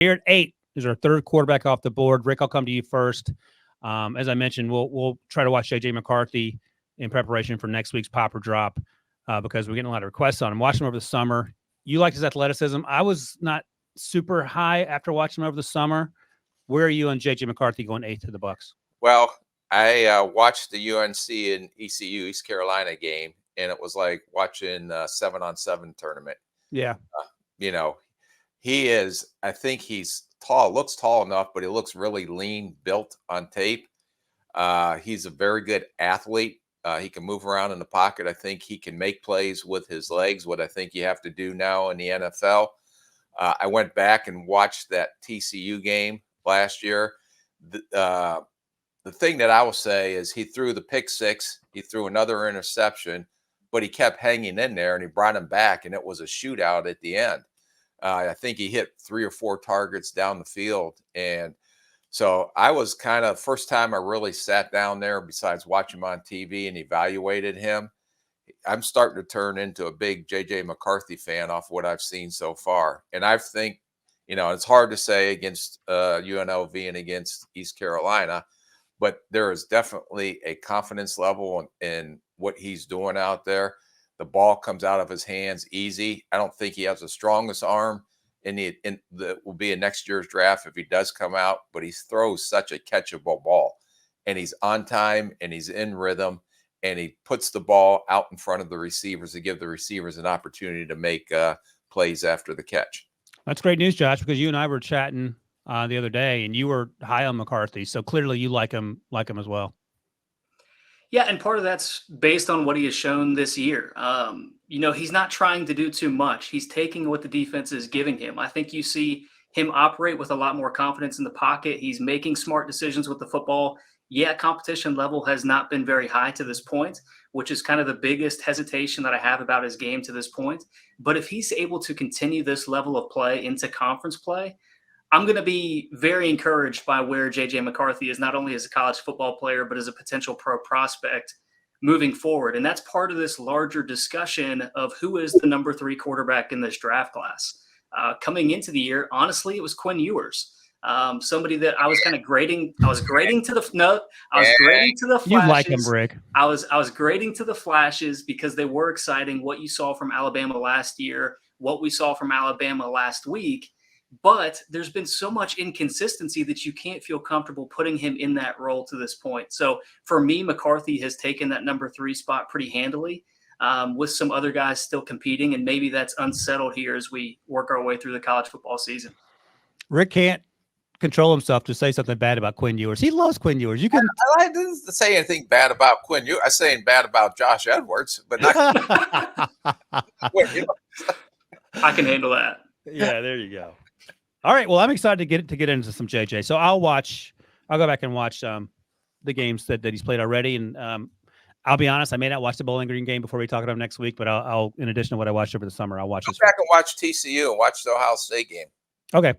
Here at 8 is our third quarterback off the board. Rick, I'll come to you first. As I mentioned, we'll try to watch JJ McCarthy in preparation for next week's Pop or Drop because we're getting a lot of requests on him. Watched him over the summer. You liked his athleticism. I was not super high after watching him over the summer. Where are you on JJ McCarthy going 8 to the Bucs? Well, I watched the UNC and ECU East Carolina game, and it was like watching a 7-on-7 tournament. Yeah. I think he's tall, looks tall enough, but he looks really lean, built on tape. He's a very good athlete. He can move around in the pocket. I think he can make plays with his legs, what I think you have to do now in the NFL. I went back and watched that TCU game last year. The thing that I will say is he threw the pick six, he threw another interception, but he kept hanging in there and he brought him back, and it was a shootout at the end. I think he hit 3 or 4 targets down the field. And so I was kind of first time I really sat down there besides watching him on TV and evaluated him. I'm starting to turn into a big JJ McCarthy fan off what I've seen so far. And I think, it's hard to say against UNLV and against East Carolina, but there is definitely a confidence level in what he's doing out there. The ball comes out of his hands easy. I don't think he has the strongest arm that will be in next year's draft if he does come out, but he throws such a catchable ball, and he's on time and he's in rhythm, and he puts the ball out in front of the receivers to give the receivers an opportunity to make plays after the catch. That's great news, Josh, because you and I were chatting the other day, and you were high on McCarthy, so clearly you like him as well. Yeah, and part of that's based on what he has shown this year. He's not trying to do too much. He's taking what the defense is giving him. I think you see him operate with a lot more confidence in the pocket. He's making smart decisions with the football. Yeah, competition level has not been very high to this point, which is kind of the biggest hesitation that I have about his game to this point. But if he's able to continue this level of play into conference play, I'm going to be very encouraged by where JJ McCarthy is, not only as a college football player, but as a potential pro prospect moving forward. And that's part of this larger discussion of who is the number 3 quarterback in this draft class. Coming into the year, honestly, it was Quinn Ewers. Somebody that I was kind of grading. I was grading to the flashes. You like him, Rick. I was grading to the flashes because they were exciting. What you saw from Alabama last year, what we saw from Alabama last week. But there's been so much inconsistency that you can't feel comfortable putting him in that role to this point. So for me, McCarthy has taken that number 3 spot pretty handily, with some other guys still competing. And maybe that's unsettled here as we work our way through the college football season. Rick can't control himself to say something bad about Quinn Ewers. He loves Quinn Ewers. I didn't say anything bad about Quinn Ewers. I'm saying bad about Josh Edwards, but not Quinn Ewers. I can handle that. Yeah, there you go. All right. Well, I'm excited to get into some JJ. So I'll go back and watch the games that he's played already. And I'll be honest, I may not watch the Bowling Green game before we talk about him next week, but I'll in addition to what I watched over the summer, I'll watch Go back and watch TCU and watch the Ohio State game. Okay.